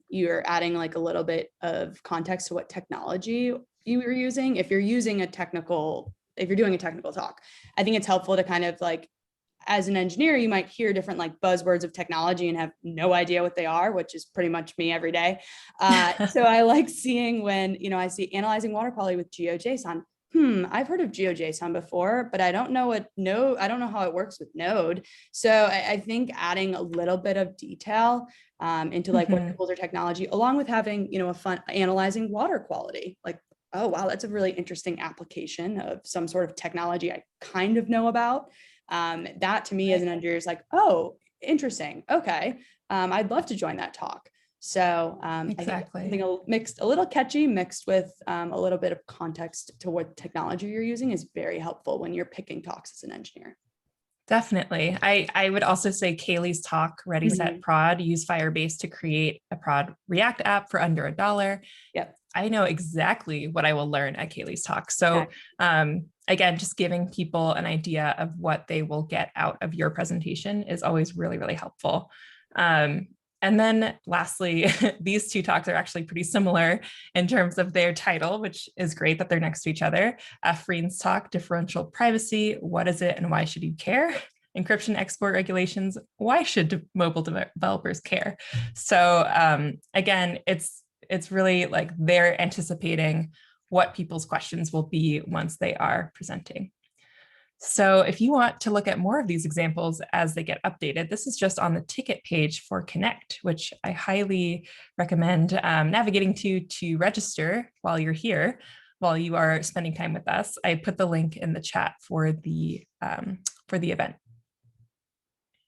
you're adding like a little bit of context to what technology you were using. If you're doing a technical talk, I think it's helpful to kind of like, as an engineer, you might hear different like buzzwords of technology and have no idea what they are, which is pretty much me every day. So I like seeing when, I see analyzing water quality with GeoJSON. I've heard of GeoJSON before, but I don't know how it works with Node. So I think adding a little bit of detail into like what tools or technology, along with having, a fun analyzing water quality, like, oh, wow, that's a really interesting application of some sort of technology I kind of know about. That to me as an engineer is like, oh, interesting. Okay. I'd love to join that talk. So exactly. I think a little catchy mixed with a little bit of context to what technology you're using is very helpful when you're picking talks as an engineer. Definitely. I would also say Kaylee's talk, Ready, Set, Prod, use Firebase to create a prod React app for under $1. Yep. I know exactly what I will learn at Kaylee's talk. So again, just giving people an idea of what they will get out of your presentation is always really, really helpful. And then lastly, these two talks are actually pretty similar in terms of their title, which is great that they're next to each other. Freen's talk, differential privacy, what is it and why should you care? Encryption export regulations, why should mobile developers care? So again, it's really like they're anticipating what people's questions will be once they are presenting. So if you want to look at more of these examples as they get updated, this is just on the ticket page for Connect, which I highly recommend navigating to register while you're here, while you are spending time with us. I put the link in the chat for the event.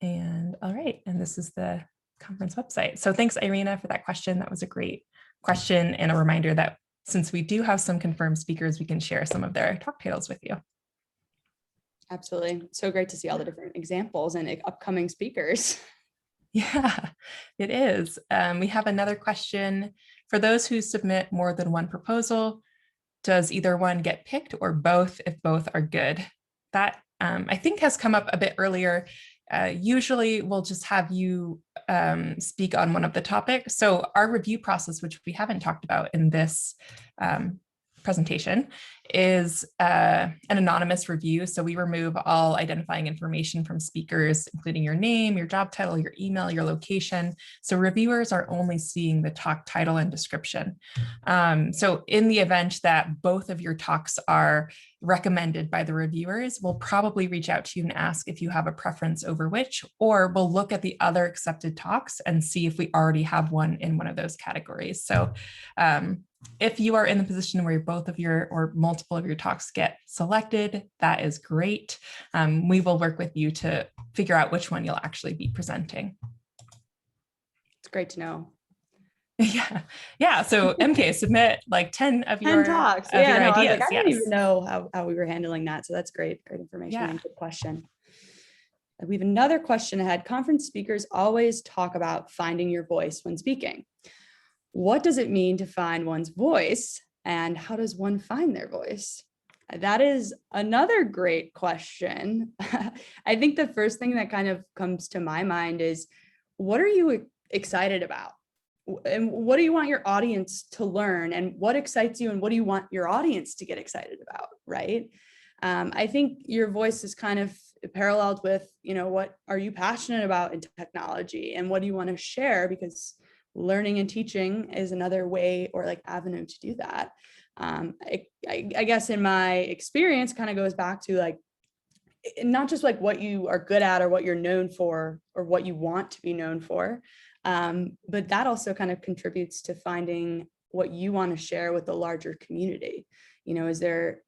And all right, and this is the conference website. So thanks, Irina, for that question. That was a great question and a reminder that since we do have some confirmed speakers, we can share some of their talk titles with you. Absolutely. So great to see all the different examples and upcoming speakers. Yeah, it is. We have another question. For those who submit more than one proposal, does either one get picked or both if both are good? That I think has come up a bit earlier. Usually we'll just have you speak on one of the topics. So our review process, which we haven't talked about in this presentation, is an anonymous review. So we remove all identifying information from speakers, including your name, your job title, your email, your location. So reviewers are only seeing the talk title and description. So in the event that both of your talks are recommended by the reviewers, we'll probably reach out to you and ask if you have a preference over which, or we'll look at the other accepted talks and see if we already have one in one of those categories. So if you are in the position where both of your or multiple of your talks get selected, that is great. We will work with you to figure out which one you'll actually be presenting. It's great to know. Yeah. So MK, submit like 10 of your talks. Of your ideas. I was like, I didn't even know how we were handling that. So that's great information and good question. We have another question ahead. Conference speakers always talk about finding your voice when speaking. What does it mean to find one's voice, and how does one find their voice? That is another great question. I think the first thing that kind of comes to my mind is, what are you excited about? And what do you want your audience to learn? And what excites you? And what do you want your audience to get excited about, right? I think your voice is kind of paralleled with, what are you passionate about in technology? And what do you want to share? Because learning and teaching is another way or like avenue to do that. I guess in my experience kind of goes back to like, not just like what you are good at or what you're known for or what you want to be known for, but that also kind of contributes to finding what you want to share with the larger community. Is there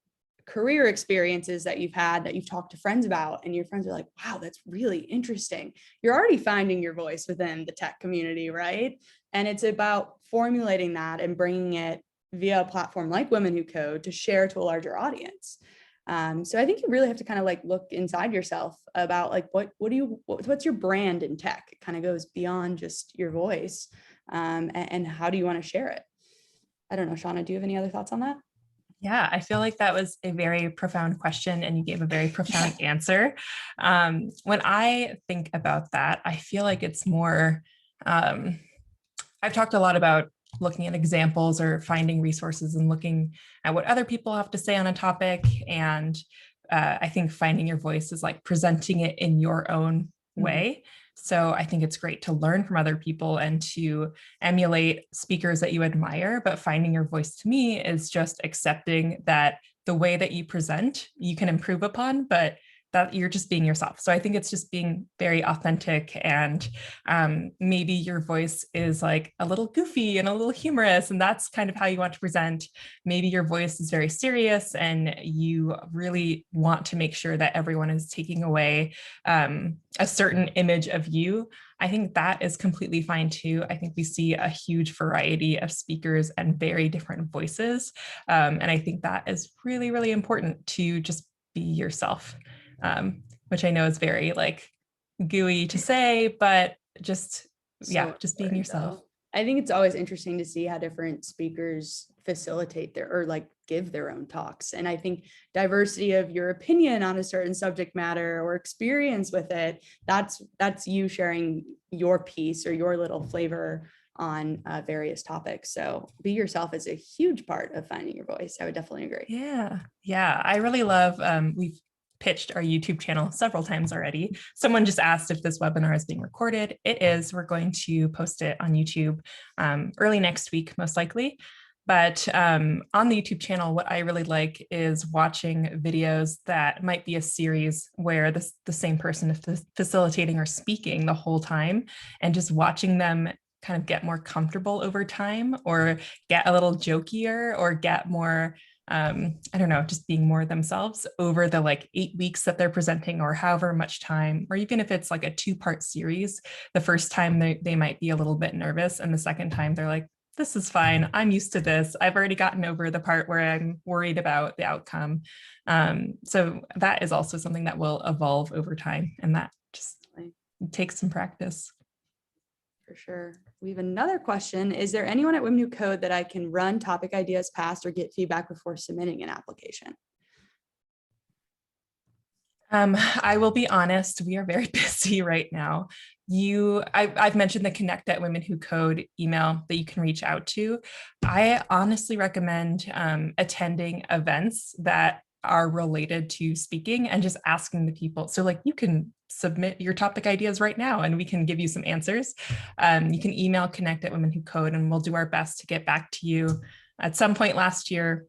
career experiences that you've had that you've talked to friends about and your friends are like, wow, that's really interesting. You're already finding your voice within the tech community, right? And it's about formulating that and bringing it via a platform like Women Who Code to share to a larger audience. So I think you really have to kind of like look inside yourself about like, what's your brand in tech? It kind of goes beyond just your voice, and how do you want to share it? I don't know, Shanna, do you have any other thoughts on that? Yeah, I feel like that was a very profound question and you gave a very profound answer. When I think about that, I feel like it's more, I've talked a lot about looking at examples or finding resources and looking at what other people have to say on a topic. And I think finding your voice is like presenting it in your own way. So I think it's great to learn from other people and to emulate speakers that you admire, but finding your voice to me is just accepting that the way that you present, you can improve upon, but that you're just being yourself. So I think it's just being very authentic, and maybe your voice is like a little goofy and a little humorous, and that's kind of how you want to present. Maybe your voice is very serious and you really want to make sure that everyone is taking away a certain image of you. I think that is completely fine too. I think we see a huge variety of speakers and very different voices. And I think that is really, really important to just be yourself. Which I know is very like gooey to say, but just being yourself. I think it's always interesting to see how different speakers facilitate their, or like give their own talks. And I think diversity of your opinion on a certain subject matter or experience with it, that's you sharing your piece or your little flavor on various topics. So be yourself is a huge part of finding your voice. I would definitely agree. Yeah, I really love, we've pitched our YouTube channel several times already. Someone just asked if this webinar is being recorded. It is. We're going to post it on YouTube early next week, most likely. But on the YouTube channel, what I really like is watching videos that might be a series where the same person is facilitating or speaking the whole time, and just watching them kind of get more comfortable over time, or get a little jokier, or get more, I don't know, just being more themselves over the like 8 weeks that they're presenting, or however much time, or even if it's like a 2-part series, the first time they might be a little bit nervous, and the second time they're like, this is fine. I'm used to this. I've already gotten over the part where I'm worried about the outcome. So that is also something that will evolve over time, and that just takes some practice. For sure. We have another question. Is there anyone at WWCode that I can run topic ideas past or get feedback before submitting an application? I will be honest, we are very busy right now. I've mentioned the Connect at Women Who Code email that you can reach out to. I honestly recommend attending events that are related to speaking and just asking the people. So like you can submit your topic ideas right now and we can give you some answers. You can email Connect at Women Who Code and we'll do our best to get back to you. At some point last year,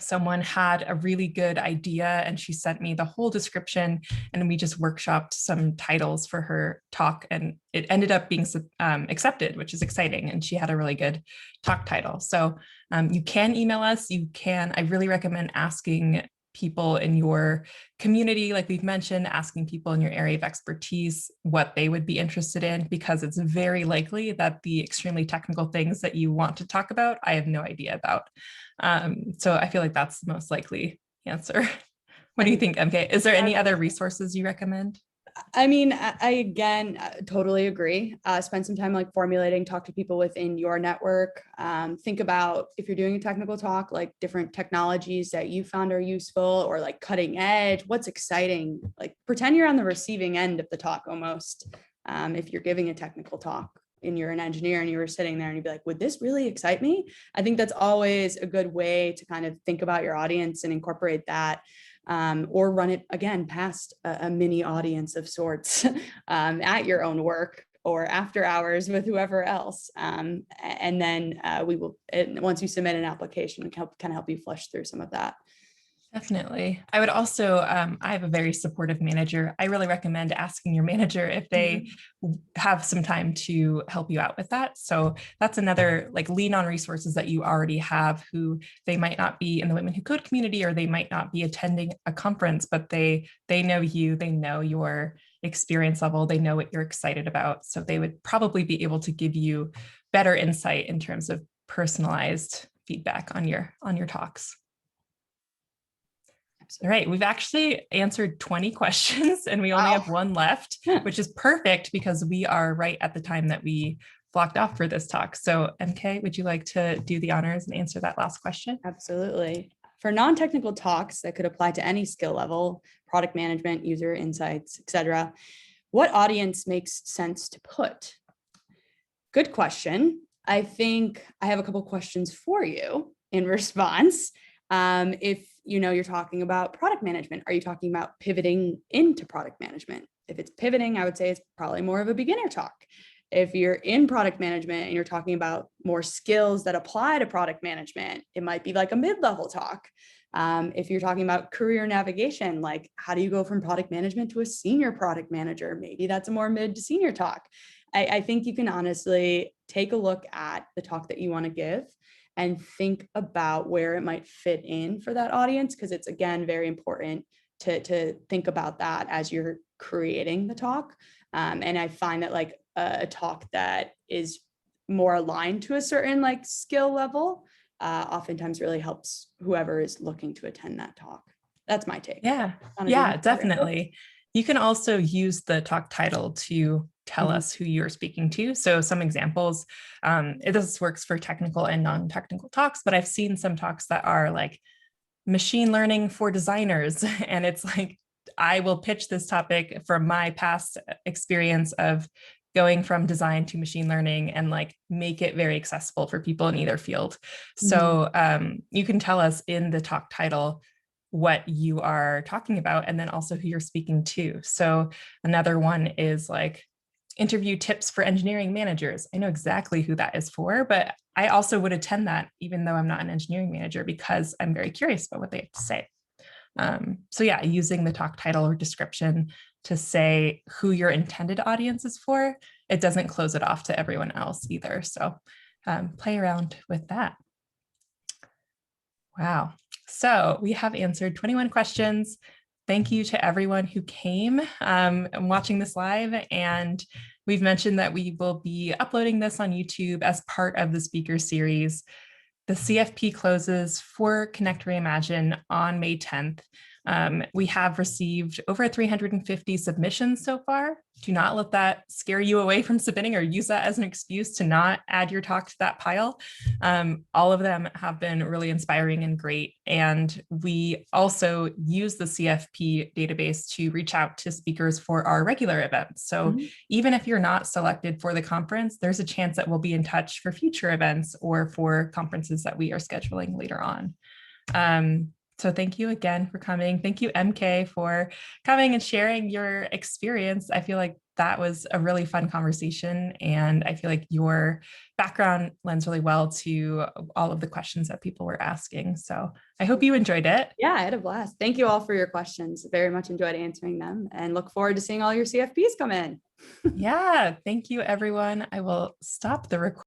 someone had a really good idea and she sent me the whole description, and we just workshopped some titles for her talk, and it ended up being accepted, which is exciting. And she had a really good talk title. So you can email us. I really recommend asking people in your community, like we've mentioned, asking people in your area of expertise what they would be interested in, because it's very likely that the extremely technical things that you want to talk about, I have no idea about. So I feel like that's the most likely answer. What do you think, MK? Is there any other resources you recommend? I mean, I again, totally agree. Spend some time like formulating, talk to people within your network. Think about, if you're doing a technical talk, like different technologies that you found are useful, or like cutting edge, what's exciting, like pretend you're on the receiving end of the talk almost. If you're giving a technical talk and you're an engineer and you were sitting there and you'd be like, would this really excite me? I think that's always a good way to kind of think about your audience and incorporate that. Or run it again past a mini audience of sorts at your own work or after hours with whoever else. And then we will, once you submit an application, kind of help you flush through some of that. Definitely. I would also, I have a very supportive manager. I really recommend asking your manager if they have some time to help you out with that. So that's another, like, lean on resources that you already have, who they might not be in the Women Who Code community, or they might not be attending a conference, but they know you, they know your experience level, they know what you're excited about. So they would probably be able to give you better insight in terms of personalized feedback on your talks. All right, we've actually answered 20 questions and we only have one left, which is perfect because we are right at the time that we blocked off for this talk. So MK, would you like to do the honors and answer that last question? Absolutely. For non-technical talks that could apply to any skill level, product management, user insights, etc., what audience makes sense to put? Good question. I think I have a couple questions for you in response. If you're talking about product management, are you talking about pivoting into product management? If it's pivoting, I would say it's probably more of a beginner talk. If you're in product management and you're talking about more skills that apply to product management, it might be like a mid-level talk. If you're talking about career navigation, like how do you go from product management to a senior product manager? Maybe that's a more mid to senior talk. I think you can honestly take a look at the talk that you want to give and think about where it might fit in for that audience, because it's, again, very important to think about that as you're creating the talk. And I find that like a talk that is more aligned to a certain like skill level oftentimes really helps whoever is looking to attend that talk. That's my take. Yeah, definitely. You can also use the talk title to tell Mhm. us who you're speaking to. So some examples, this works for technical and non-technical talks, but I've seen some talks that are like machine learning for designers. And it's like, I will pitch this topic from my past experience of going from design to machine learning and like make it very accessible for people in either field. So you can tell us in the talk title what you are talking about and then also who you're speaking to. So another one is like interview tips for engineering managers. I know exactly who that is for, but I also would attend that even though I'm not an engineering manager because I'm very curious about what they have to say. So yeah, using the talk title or description to say who your intended audience is for, it doesn't close it off to everyone else either. So play around with that. Wow. So we have answered 21 questions. Thank you to everyone who came and watching this live. And we've mentioned that we will be uploading this on YouTube as part of the speaker series. The CFP closes for Connect Reimagine on May 10th. We have received over 350 submissions so far. Do not let that scare you away from submitting or use that as an excuse to not add your talk to that pile. All of them have been really inspiring and great. And we also use the CFP database to reach out to speakers for our regular events. So even if you're not selected for the conference, there's a chance that we'll be in touch for future events or for conferences that we are scheduling later on. So thank you again for coming. Thank you, MK, for coming and sharing your experience. I feel like that was a really fun conversation. And I feel like your background lends really well to all of the questions that people were asking. So I hope you enjoyed it. Yeah, I had a blast. Thank you all for your questions. Very much enjoyed answering them and look forward to seeing all your CFPs come in. Yeah, thank you, everyone. I will stop the recording.